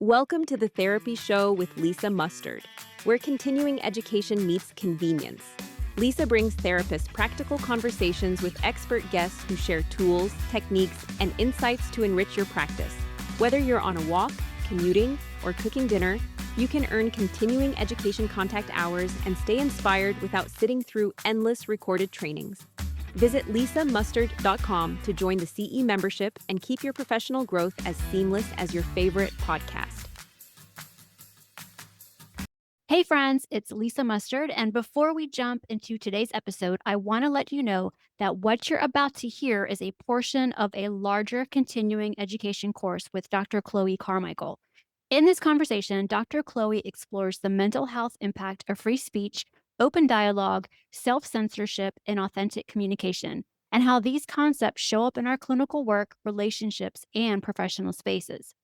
Welcome to the Therapy Show with Lisa Mustard, where continuing education meets convenience. Lisa brings therapists practical conversations with expert guests who share tools, techniques, and insights to enrich your practice. Whether you're on a walk, commuting, or cooking dinner, you can earn continuing education contact hours and stay inspired without sitting through endless recorded trainings. Visit lisamustard.com to join the CE membership and keep your professional growth as seamless as your favorite podcast. Hey friends, it's Lisa Mustard, and before we jump into today's episode, I want to let you know that what you're about to hear is a portion of a larger continuing education course with Dr. Chloe Carmichael. In this conversation, Dr. Chloe explores the mental health impact of free speech, open dialogue, self-censorship, and authentic communication, and how these concepts show up in our clinical work, relationships, and professional spaces.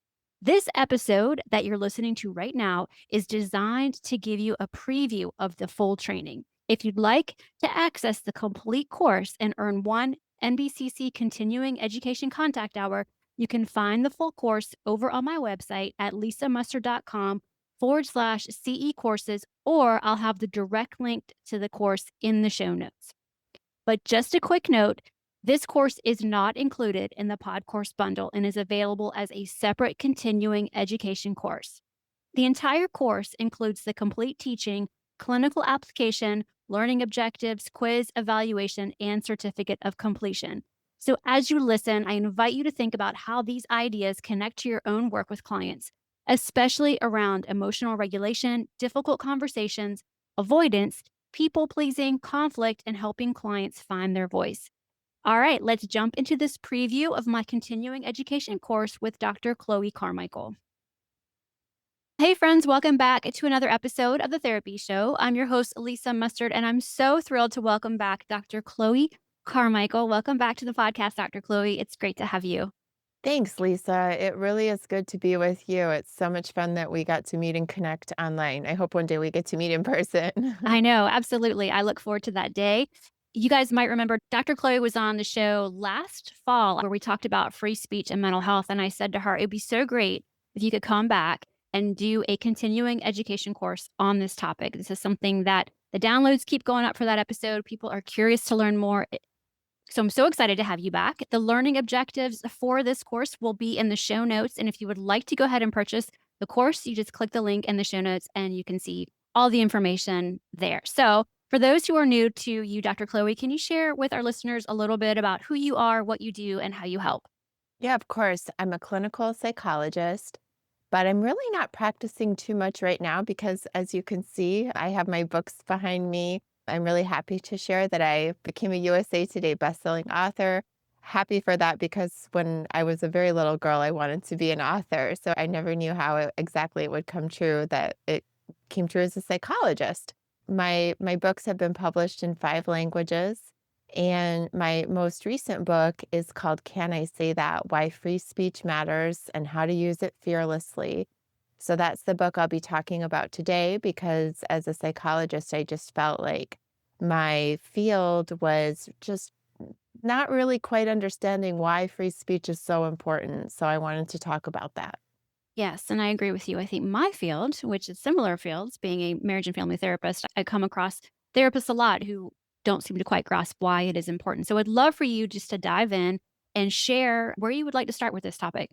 This episode that you're listening to right now is designed to give you a preview of the full training. If you'd like to access the complete course and earn one NBCC Continuing Education Contact Hour, you can find the full course over on my website at lisamustard.com/CE courses, or I'll have the direct link to the course in the show notes. But just a quick note, this course is not included in the podcourse bundle and is available as a separate continuing education course. The entire course includes the complete teaching, clinical application, learning objectives, quiz, evaluation, and certificate of completion. So as you listen, I invite you to think about how these ideas connect to your own work with clients, especially around emotional regulation, difficult conversations, avoidance, people pleasing, conflict, and helping clients find their voice. All right, let's jump into this preview of my continuing education course with Dr. Chloe Carmichael. Hey, friends, welcome back to another episode of The Therapy Show. I'm your host, Lisa Mustard, and I'm so thrilled to welcome back Dr. Chloe Carmichael. Welcome back to the podcast, Dr. Chloe. It's great to have you. Thanks, Lisa. It really is good to be with you. It's so much fun that we got to meet and connect online. I hope one day we get to meet in person. I know, absolutely. I look forward to that day. You guys might remember Dr. Chloe was on the show last fall where we talked about free speech and mental health. And I said to her, it'd be so great if you could come back and do a continuing education course on this topic. This is something that the downloads keep going up for that episode. People are curious to learn more. So I'm so excited to have you back. The learning objectives for this course will be in the show notes. And if you would like to go ahead and purchase the course, you just click the link in the show notes and you can see all the information there. So for those who are new to you, Dr. Chloe, can you share with our listeners a little bit about who you are, what you do, and how you help? Yeah, of course. I'm a clinical psychologist, but I'm really not practicing too much right now because, as you can see, I have my books behind me. I'm really happy to share that I became a USA Today bestselling author. Happy for that because when I was a very little girl, I wanted to be an author. So I never knew how exactly it would come true that it came true as a psychologist. My books have been published in 5 languages. And my most recent book is called Can I Say That? Why Free Speech Matters and How to Use It Fearlessly. So that's the book I'll be talking about today because as a psychologist, I just felt like my field was just not really quite understanding why free speech is so important. So I wanted to talk about that. Yes, and I agree with you. I think my field, which is similar fields, being a marriage and family therapist, I come across therapists a lot who don't seem to quite grasp why it is important. So I'd love for you just to dive in and share where you would like to start with this topic.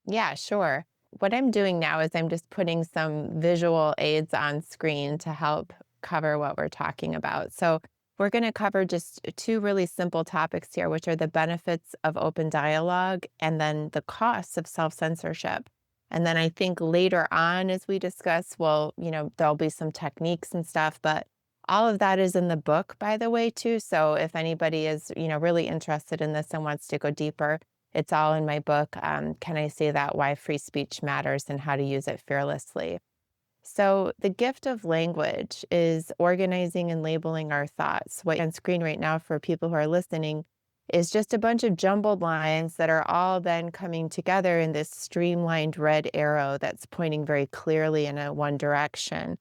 Yeah, sure. What I'm doing now is I'm just putting some visual aids on screen to help cover what we're talking about. So, we're going to cover just 2 really simple topics here, which are the benefits of open dialogue and then the costs of self censorship. And then I think later on, as we discuss, well, there'll be some techniques and stuff, but all of that is in the book, by the way, too. So, if anybody is, really interested in this and wants to go deeper, it's all in my book, Can I Say That? Why Free Speech Matters and How to Use It Fearlessly. So, the gift of language is organizing and labeling our thoughts. What on screen right now for people who are listening is just a bunch of jumbled lines that are all then coming together in this streamlined red arrow that's pointing very clearly in a one direction.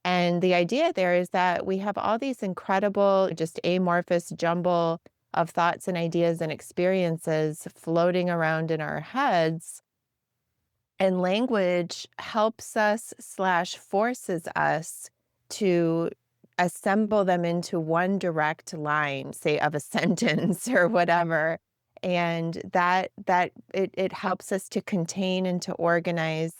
And the idea there is that we have all these incredible, just amorphous jumble of thoughts and ideas and experiences floating around in our heads. And language helps us slash forces us to assemble them into one direct line, say of a sentence or whatever. And it helps us to contain and to organize,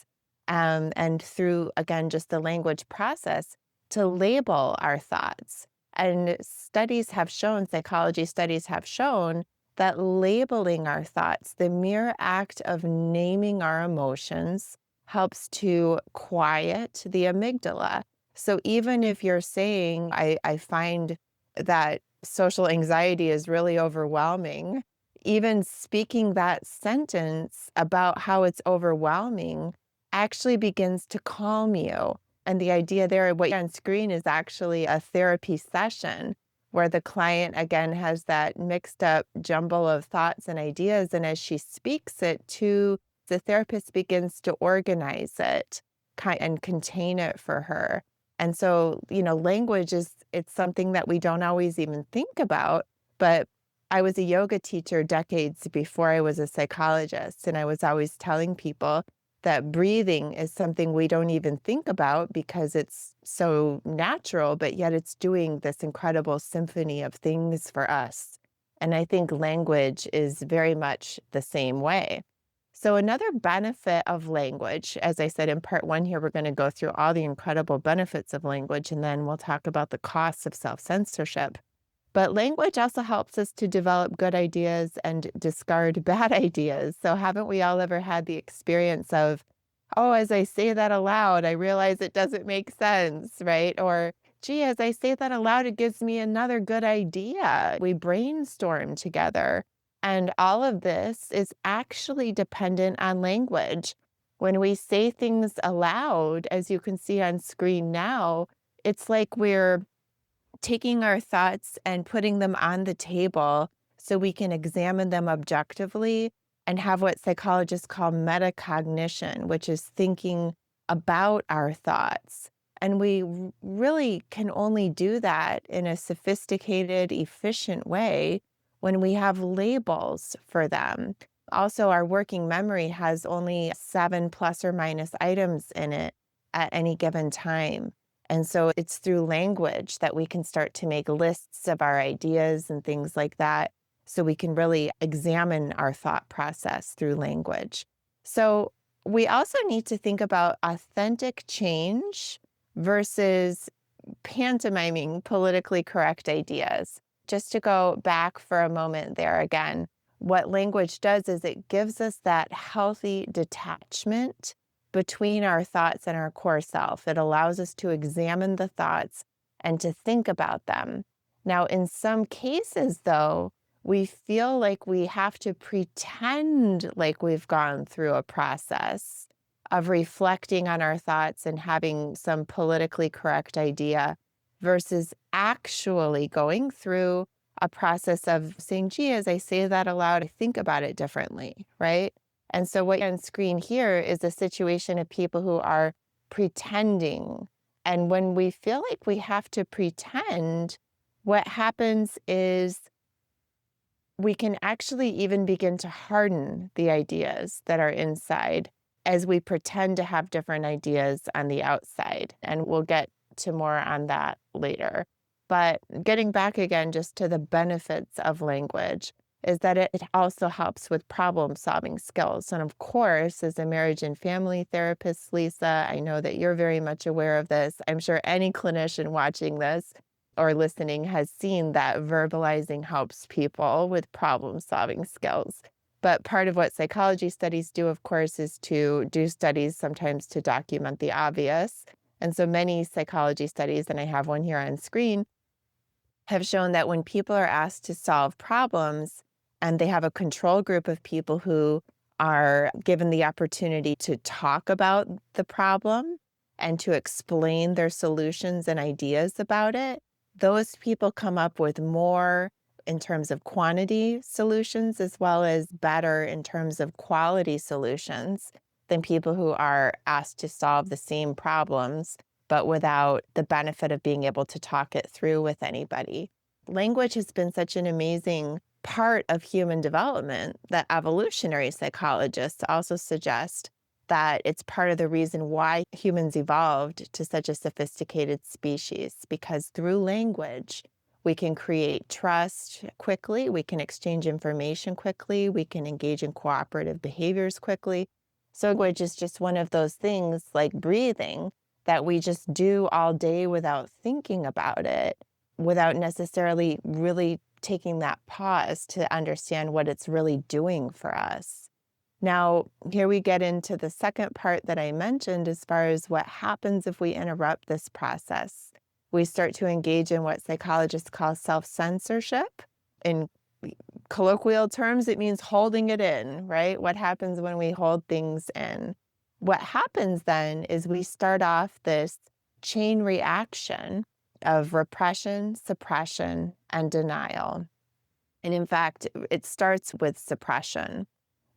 and through, again, just the language process, to label our thoughts. And studies have shown, psychology studies have shown, that labeling our thoughts, the mere act of naming our emotions, helps to quiet the amygdala. So even if you're saying, I find that social anxiety is really overwhelming, even speaking that sentence about how it's overwhelming actually begins to calm you. And the idea there, what you're on screen, is actually a therapy session where the client again has that mixed up jumble of thoughts and ideas. And as she speaks it to the therapist, begins to organize it and contain it for her. And so, language it's something that we don't always even think about. But I was a yoga teacher decades before I was a psychologist. And I was always telling people that breathing is something we don't even think about because it's so natural, but yet it's doing this incredible symphony of things for us. And I think language is very much the same way. So another benefit of language, as I said in part one here, we're going to go through all the incredible benefits of language, and then we'll talk about the costs of self-censorship. But language also helps us to develop good ideas and discard bad ideas. So haven't we all ever had the experience of, oh, as I say that aloud, I realize it doesn't make sense, right? Or, gee, as I say that aloud, it gives me another good idea. We brainstorm together. And all of this is actually dependent on language. When we say things aloud, as you can see on screen now, it's like we're taking our thoughts and putting them on the table so we can examine them objectively and have what psychologists call metacognition, which is thinking about our thoughts. And we really can only do that in a sophisticated, efficient way when we have labels for them. Also, our working memory has only 7 plus or minus items in it at any given time. And so it's through language that we can start to make lists of our ideas and things like that, so we can really examine our thought process through language. So we also need to think about authentic change versus pantomiming politically correct ideas. Just to go back for a moment there again, what language does is it gives us that healthy detachment between our thoughts and our core self. It allows us to examine the thoughts and to think about them. Now, in some cases, though, we feel like we have to pretend like we've gone through a process of reflecting on our thoughts and having some politically correct idea versus actually going through a process of saying, gee, as I say that aloud, I think about it differently, right? And so what on screen here is a situation of people who are pretending. And when we feel like we have to pretend, what happens is we can actually even begin to harden the ideas that are inside as we pretend to have different ideas on the outside. And we'll get to more on that later. But getting back again just to the benefits of language is that it also helps with problem-solving skills. And of course, as a marriage and family therapist, Lisa, I know that you're very much aware of this. I'm sure any clinician watching this or listening has seen that verbalizing helps people with problem-solving skills. But part of what psychology studies do, of course, is to do studies sometimes to document the obvious. And so many psychology studies, and I have one here on screen, have shown that when people are asked to solve problems and they have a control group of people who are given the opportunity to talk about the problem and to explain their solutions and ideas about it, those people come up with more in terms of quantity solutions as well as better in terms of quality solutions than people who are asked to solve the same problems but without the benefit of being able to talk it through with anybody. Language has been such an amazing part of human development that evolutionary psychologists also suggest that it's part of the reason why humans evolved to such a sophisticated species, because through language, we can create trust quickly, we can exchange information quickly, we can engage in cooperative behaviors quickly. So language is just one of those things like breathing that we just do all day without thinking about it, without necessarily really taking that pause to understand what it's really doing for us. Now, here we get into the second part that I mentioned as far as what happens if we interrupt this process. We start to engage in what psychologists call self-censorship. In colloquial terms, it means holding it in, right? What happens when we hold things in? What happens then is we start off this chain reaction of repression, suppression, and denial. And in fact, it starts with suppression.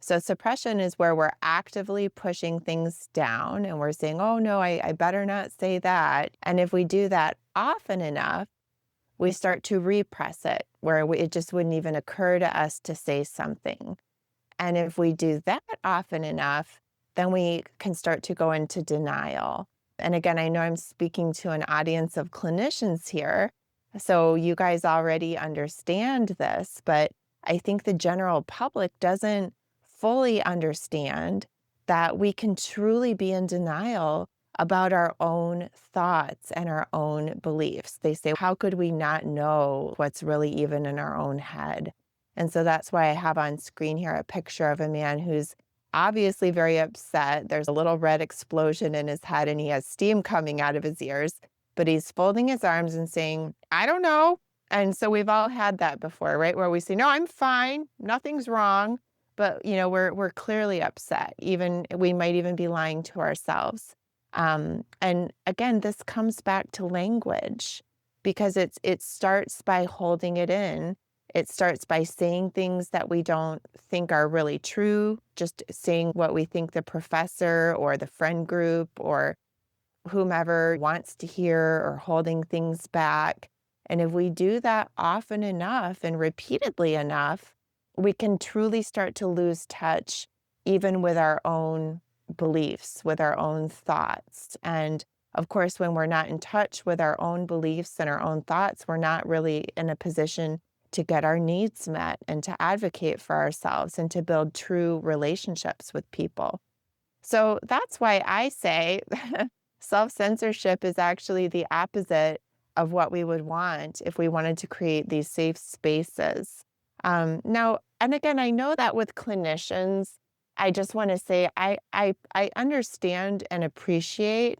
So suppression is where we're actively pushing things down and we're saying, oh no, I better not say that. And if we do that often enough, we start to repress it, where it just wouldn't even occur to us to say something. And if we do that often enough, then we can start to go into denial. And again, I know I'm speaking to an audience of clinicians here, so you guys already understand this, but I think the general public doesn't fully understand that we can truly be in denial about our own thoughts and our own beliefs. They say, how could we not know what's really even in our own head? And so that's why I have on screen here a picture of a man who's obviously very upset. There's a little red explosion in his head and he has steam coming out of his ears, but he's folding his arms and saying, I don't know. And so we've all had that before, right? Where we say, no, I'm fine. Nothing's wrong. But, we're clearly upset. Even we might even be lying to ourselves. And again, this comes back to language because it starts by holding it in. It starts by saying things that we don't think are really true, just saying what we think the professor or the friend group or whomever wants to hear, or holding things back. And if we do that often enough and repeatedly enough, we can truly start to lose touch even with our own beliefs, with our own thoughts. And of course, when we're not in touch with our own beliefs and our own thoughts, we're not really in a position to get our needs met and to advocate for ourselves and to build true relationships with people. So that's why I say self-censorship is actually the opposite of what we would want if we wanted to create these safe spaces. Now, and again, I know that with clinicians, I just want to say I understand and appreciate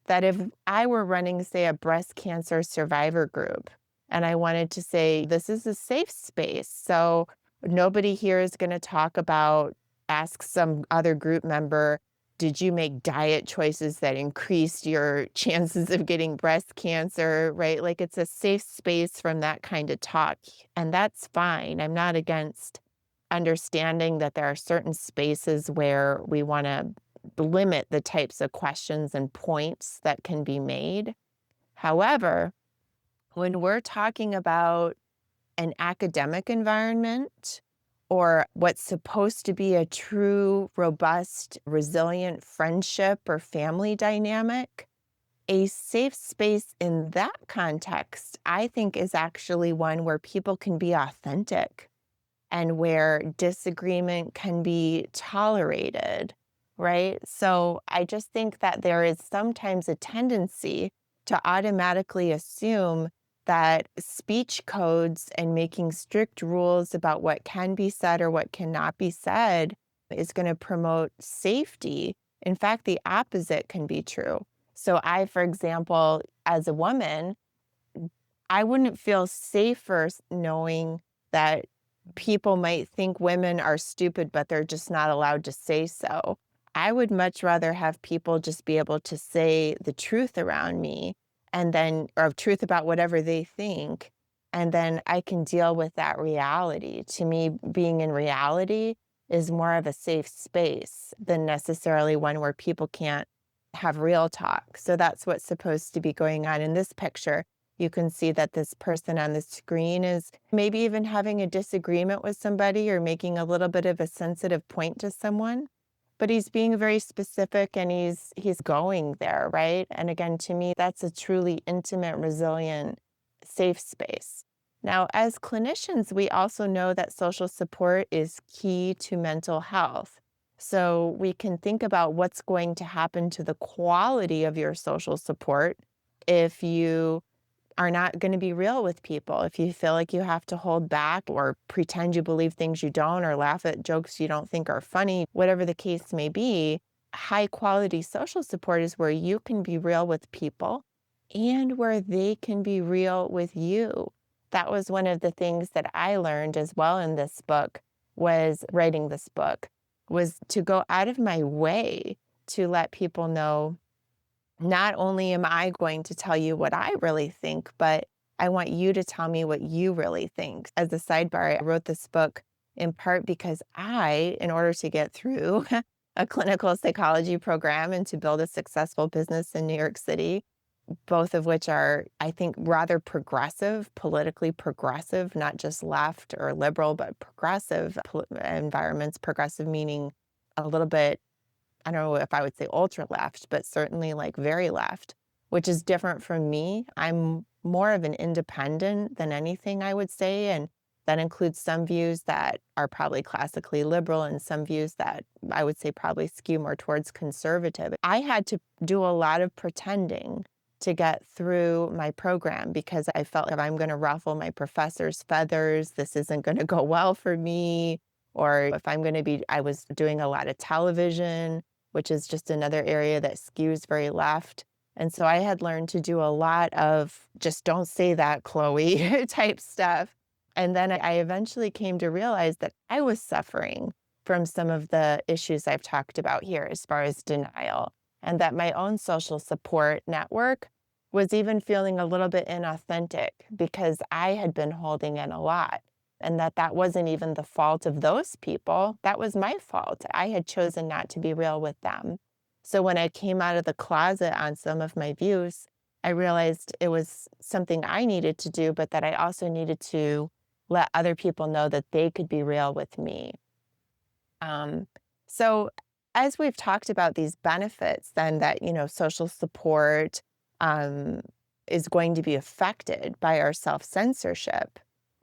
that if I were running, say, a breast cancer survivor group, and I wanted to say, this is a safe space, so nobody here is going to talk about, ask some other group member, did you make diet choices that increased your chances of getting breast cancer, right? Like it's a safe space from that kind of talk. And that's fine. I'm not against understanding that there are certain spaces where we want to limit the types of questions and points that can be made. However, when we're talking about an academic environment or what's supposed to be a true, robust, resilient friendship or family dynamic, a safe space in that context, I think, is actually one where people can be authentic and where disagreement can be tolerated, right? So I just think that there is sometimes a tendency to automatically assume that speech codes and making strict rules about what can be said or what cannot be said is going to promote safety. In fact, the opposite can be true. So I, for example, as a woman, I wouldn't feel safer knowing that people might think women are stupid, but they're just not allowed to say so. I would much rather have people just be able to say the truth around me and then, or truth about whatever they think. And then I can deal with that reality. To me, being in reality is more of a safe space than necessarily one where people can't have real talk. So that's what's supposed to be going on in this picture. You can see that this person on the screen is maybe even having a disagreement with somebody or making a little bit of a sensitive point to someone. but he's being very specific and he's going there, right? And again, to me, that's a truly intimate, resilient, safe space. Now, as clinicians, we also know that social support is key to mental health. So we can think about what's going to happen to the quality of your social support if you are not going to be real with people. If you feel like you have to hold back or pretend you believe things you don't or laugh at jokes you don't think are funny, whatever the case may be, high quality social support is where you can be real with people and where they can be real with you. That was one of the things that I learned as well in this book, was writing this book, was to go out of my way to let people know, not only am I going to tell you what I really think, but I want you to tell me what you really think. As a sidebar, I wrote this book in part because in order to get through a clinical psychology program and to build a successful business in New York City, both of which are, I think, rather progressive, politically progressive, not just left or liberal, but progressive environments, progressive meaning a little bit, I don't know if I would say ultra left, but certainly like very left, which is different from me. I'm more of an independent than anything, I would say. And that includes some views that are probably classically liberal and some views that I would say probably skew more towards conservative. I had to do a lot of pretending to get through my program because I felt if I'm going to ruffle my professor's feathers, this isn't going to go well for me. Or if I was doing a lot of television, which is just another area that skews very left. And so I had learned to do a lot of just don't say that, Chloe type stuff. And then I eventually came to realize that I was suffering from some of the issues I've talked about here as far as denial, and that my own social support network was even feeling a little bit inauthentic because I had been holding in a lot. And that wasn't even the fault of those people. That was my fault. I had chosen not to be real with them. So when I came out of the closet on some of my views, I realized it was something I needed to do, but that I also needed to let other people know that they could be real with me. So as we've talked about these benefits, then that, social support um, is going to be affected by our self-censorship.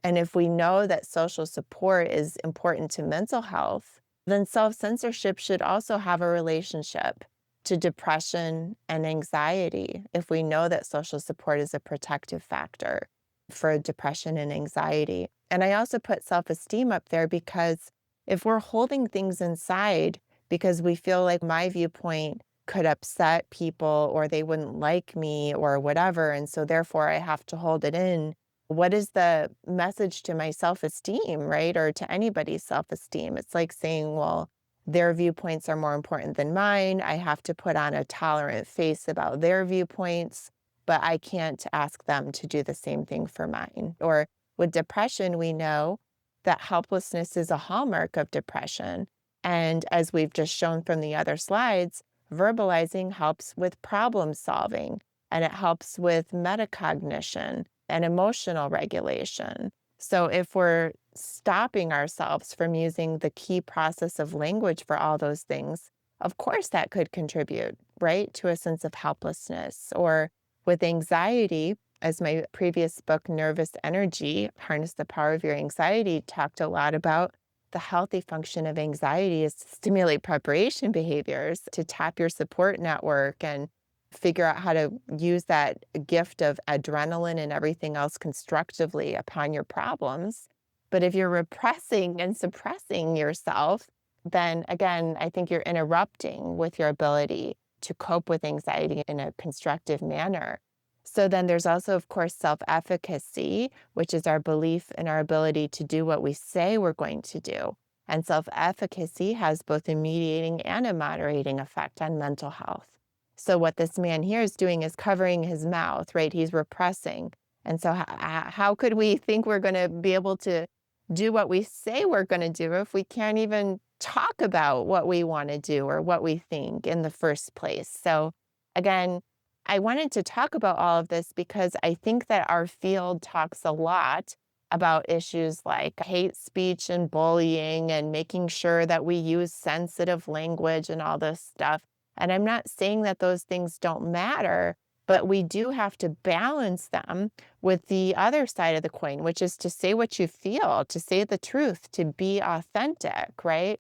And if we know that social support is important to mental health, then self-censorship should also have a relationship to depression and anxiety if we know that social support is a protective factor for depression and anxiety. And I also put self-esteem up there because if we're holding things inside because we feel like my viewpoint could upset people or they wouldn't like me or whatever, and so therefore I have to hold it in, what is the message to my self-esteem, right? Or to anybody's self-esteem? It's like saying, well, their viewpoints are more important than mine. I have to put on a tolerant face about their viewpoints, but I can't ask them to do the same thing for mine. Or with depression, we know that helplessness is a hallmark of depression. And as we've just shown from the other slides, verbalizing helps with problem solving, and it helps with metacognition and emotional regulation. So if we're stopping ourselves from using the key process of language for all those things, of course that could contribute, right, to a sense of helplessness. Or with anxiety, as my previous book, Nervous Energy, Harness the Power of Your Anxiety, talked a lot about, the healthy function of anxiety is to stimulate preparation behaviors, to tap your support network and figure out how to use that gift of adrenaline and everything else constructively upon your problems. But if you're repressing and suppressing yourself, then again, I think you're interrupting with your ability to cope with anxiety in a constructive manner. So then there's also, of course, self-efficacy, which is our belief in our ability to do what we say we're going to do. And self-efficacy has both a mediating and a moderating effect on mental health. So what this man here is doing is covering his mouth, right? He's repressing. And so how could we think we're going to be able to do what we say we're going to do if we can't even talk about what we want to do or what we think in the first place? So again, I wanted to talk about all of this because I think that our field talks a lot about issues like hate speech and bullying and making sure that we use sensitive language and all this stuff. And I'm not saying that those things don't matter, but we do have to balance them with the other side of the coin, which is to say what you feel, to say the truth, to be authentic, right?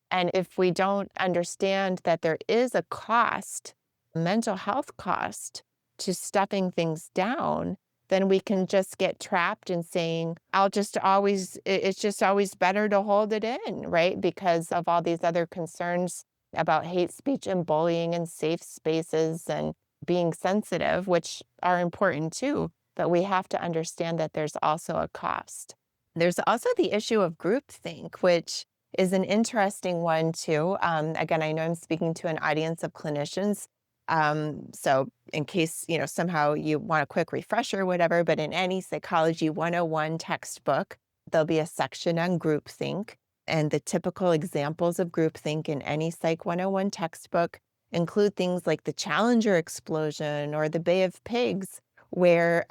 And if we don't understand that there is a cost, mental health cost to stuffing things down, then we can just get trapped in saying, it's just always better to hold it in, right? Because of all these other concerns about hate speech and bullying and safe spaces and being sensitive, which are important too. But we have to understand that there's also a cost. There's also the issue of groupthink, which is an interesting one too. Again, I know I'm speaking to an audience of clinicians. So in case, somehow you want a quick refresher or whatever, but in any Psychology 101 textbook, there'll be a section on groupthink. And the typical examples of groupthink in any Psych 101 textbook include things like the Challenger explosion or the Bay of Pigs, where,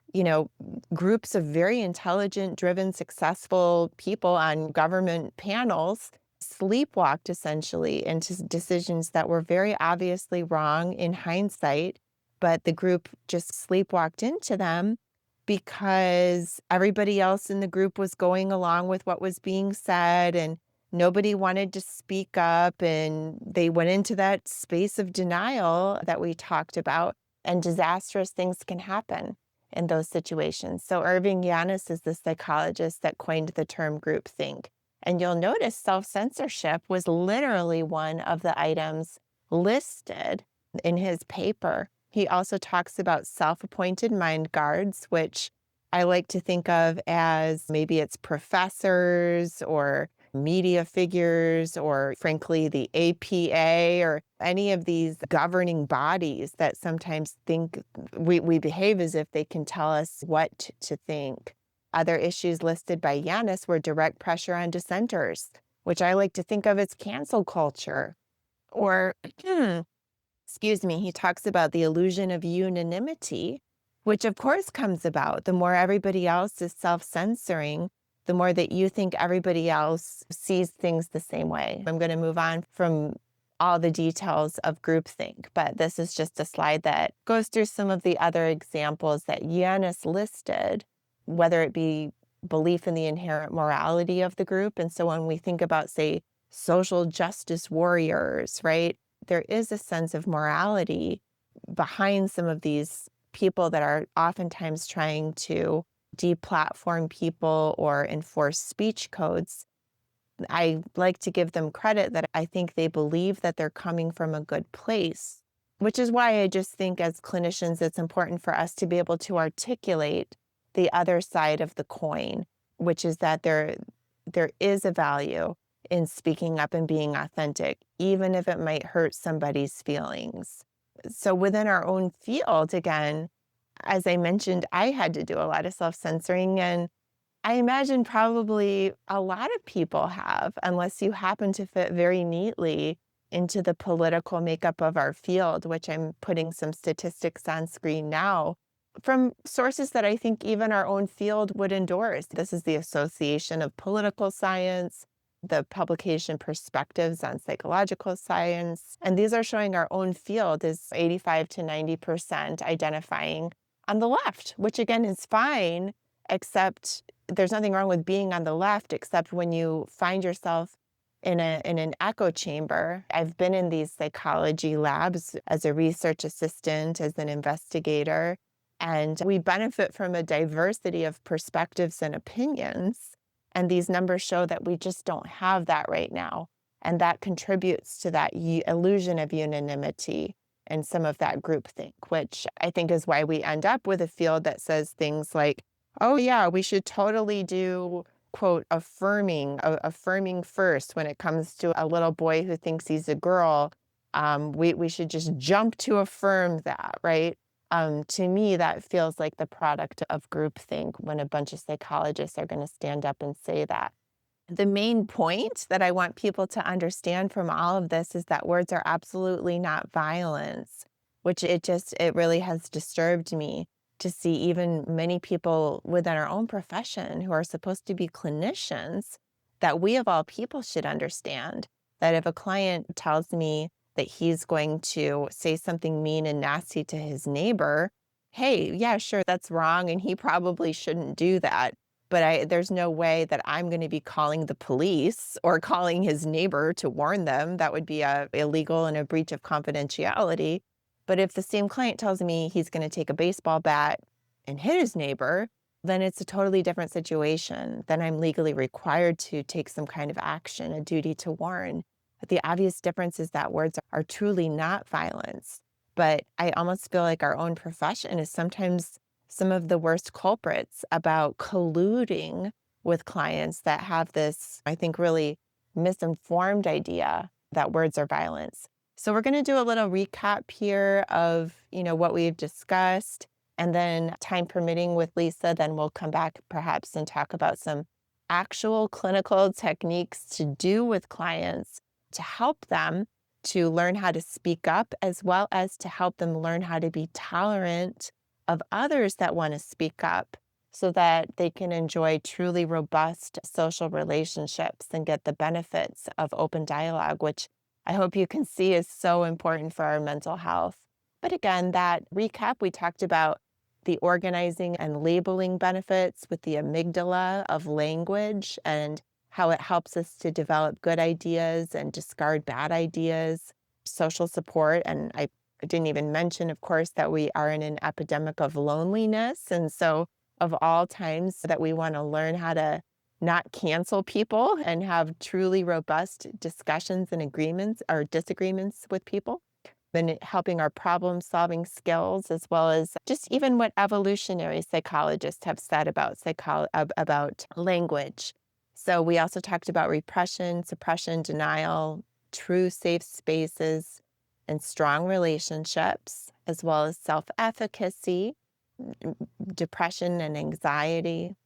groups of very intelligent, driven, successful people on government panels sleepwalked essentially into decisions that were very obviously wrong in hindsight, but the group just sleepwalked into them because everybody else in the group was going along with what was being said and nobody wanted to speak up, and they went into that space of denial that we talked about, and disastrous things can happen in those situations. So Irving Yannis is the psychologist that coined the term groupthink. And you'll notice self-censorship was literally one of the items listed in his paper. He also talks about self-appointed mind guards, which I like to think of as maybe it's professors or media figures or frankly the APA or any of these governing bodies that sometimes think we behave as if they can tell us what to think. Other issues listed by Yanis were direct pressure on dissenters, which I like to think of as cancel culture. Or, excuse me, he talks about the illusion of unanimity, which of course comes about the more everybody else is self-censoring, the more that you think everybody else sees things the same way. I'm going to move on from all the details of groupthink, but this is just a slide that goes through some of the other examples that Yanis listed, whether it be belief in the inherent morality of the group. And so when we think about, say, social justice warriors, right, there is a sense of morality behind some of these people that are oftentimes trying to deplatform people or enforce speech codes. I like to give them credit that I think they believe that they're coming from a good place, which is why I just think as clinicians, it's important for us to be able to articulate the other side of the coin, which is that there is a value in speaking up and being authentic, even if it might hurt somebody's feelings. So within our own field, again, as I mentioned, I had to do a lot of self-censoring, and I imagine probably a lot of people have, unless you happen to fit very neatly into the political makeup of our field, which I'm putting some statistics on screen now, from sources that I think even our own field would endorse. This is the Association of Political Science, the publication Perspectives on Psychological Science, and these are showing our own field is 85 to 90% identifying on the left, which again is fine, except there's nothing wrong with being on the left, except when you find yourself in an echo chamber. I've been in these psychology labs as a research assistant, as an investigator, and we benefit from a diversity of perspectives and opinions. And these numbers show that we just don't have that right now. And that contributes to that illusion of unanimity and some of that groupthink, which I think is why we end up with a field that says things like, oh yeah, we should totally do, quote, affirming first when it comes to a little boy who thinks he's a girl. We should just jump to affirm that, right? To me, that feels like the product of groupthink when a bunch of psychologists are going to stand up and say that. The main point that I want people to understand from all of this is that words are absolutely not violence, which it really has disturbed me to see even many people within our own profession who are supposed to be clinicians that we of all people should understand that if a client tells me that he's going to say something mean and nasty to his neighbor, hey, yeah, sure, that's wrong, and he probably shouldn't do that. But there's no way that I'm going to be calling the police or calling his neighbor to warn them. That would be illegal and a breach of confidentiality. But if the same client tells me he's going to take a baseball bat and hit his neighbor, then it's a totally different situation. Then I'm legally required to take some kind of action, a duty to warn. But the obvious difference is that words are truly not violence. But I almost feel like our own profession is sometimes some of the worst culprits about colluding with clients that have this, I think, really misinformed idea that words are violence. So we're going to do a little recap here of, what we've discussed, and then time permitting with Lisa, then we'll come back perhaps and talk about some actual clinical techniques to do with clients to help them to learn how to speak up, as well as to help them learn how to be tolerant of others that want to speak up so that they can enjoy truly robust social relationships and get the benefits of open dialogue, which I hope you can see is so important for our mental health. But again, that recap, we talked about the organizing and labeling benefits with the amygdala of language and how it helps us to develop good ideas and discard bad ideas, social support. And I didn't even mention, of course, that we are in an epidemic of loneliness. And so, of all times, that we want to learn how to not cancel people and have truly robust discussions and agreements or disagreements with people. Then helping our problem solving skills, as well as just even what evolutionary psychologists have said about about language. So we also talked about repression, suppression, denial, true safe spaces, and strong relationships, as well as self-efficacy, depression and anxiety,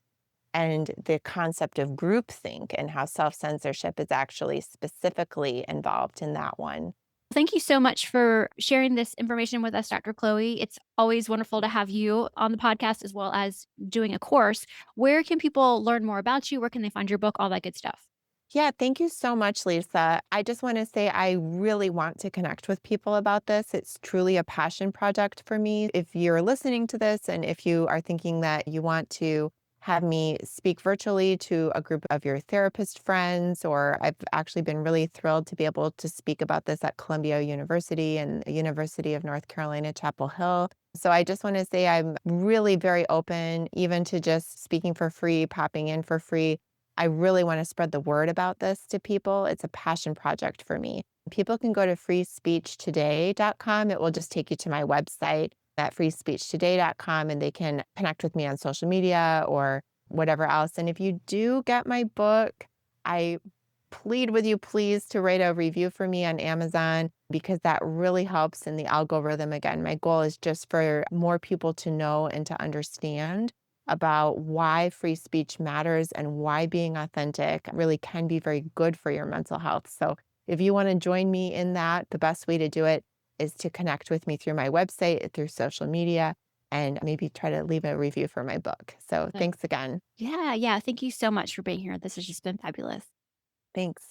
and the concept of groupthink and how self-censorship is actually specifically involved in that one. Thank you so much for sharing this information with us, Dr. Chloe. It's always wonderful to have you on the podcast as well as doing a course. Where can people learn more about you? Where can they find your book? All that good stuff. Yeah, thank you so much, Lisa. I just want to say I really want to connect with people about this. It's truly a passion project for me. If you're listening to this and if you are thinking that you want to have me speak virtually to a group of your therapist friends, or I've actually been really thrilled to be able to speak about this at Columbia University and the University of North Carolina, Chapel Hill. So I just want to say I'm really very open, even to just speaking for free, popping in for free. I really want to spread the word about this to people. It's a passion project for me. People can go to freespeechtoday.com. It will just take you to my website at freespeechtoday.com, and they can connect with me on social media or whatever else. And if you do get my book, I plead with you, please, to write a review for me on Amazon, because that really helps in the algorithm. Again, my goal is just for more people to know and to understand about why free speech matters and why being authentic really can be very good for your mental health. So if you want to join me in that, the best way to do it is to connect with me through my website, through social media, and maybe try to leave a review for my book. So thanks again. Yeah. Thank you so much for being here. This has just been fabulous. Thanks.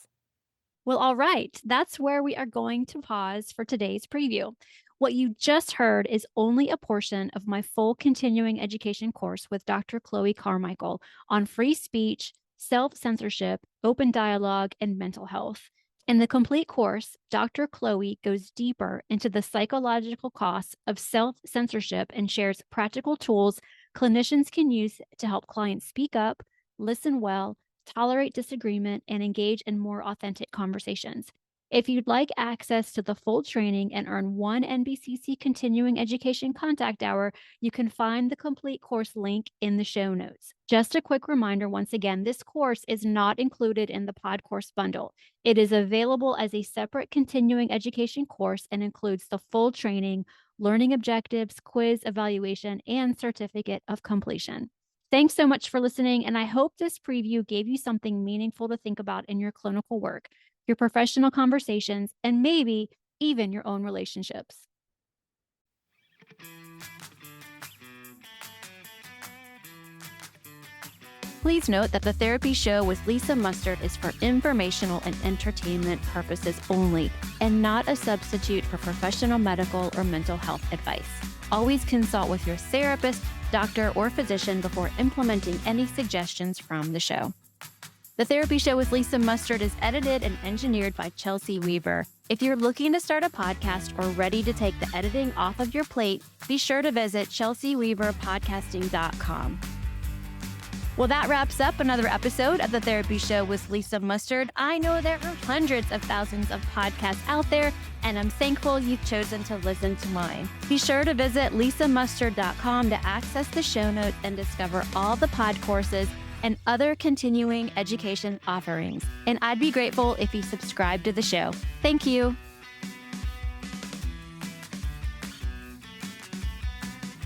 Well, all right. That's where we are going to pause for today's preview. What you just heard is only a portion of my full continuing education course with Dr. Chloe Carmichael on free speech, self-censorship, open dialogue, and mental health. In the complete course, Dr. Chloe goes deeper into the psychological costs of self-censorship and shares practical tools clinicians can use to help clients speak up, listen well, tolerate disagreement, and engage in more authentic conversations. If you'd like access to the full training and earn one NBCC continuing education contact hour, you can find the complete course link in the show notes. Just a quick reminder once again, this course is not included in the podcourse bundle. It is available as a separate continuing education course and includes the full training, learning objectives, quiz evaluation, and certificate of completion. Thanks so much for listening, and I hope this preview gave you something meaningful to think about in your clinical work, your professional conversations, and maybe even your own relationships. Please note that the Therapy Show with Lisa Mustard is for informational and entertainment purposes only, and not a substitute for professional medical or mental health advice. Always consult with your therapist, doctor, or physician before implementing any suggestions from the show. The Therapy Show with Lisa Mustard is edited and engineered by Chelsea Weaver. If you're looking to start a podcast or ready to take the editing off of your plate, be sure to visit chelseaweaverpodcasting.com. Well, that wraps up another episode of The Therapy Show with Lisa Mustard. I know there are hundreds of thousands of podcasts out there, and I'm thankful you've chosen to listen to mine. Be sure to visit lisamustard.com to access the show notes and discover all the pod courses and other continuing education offerings. And I'd be grateful if you subscribe to the show. Thank you.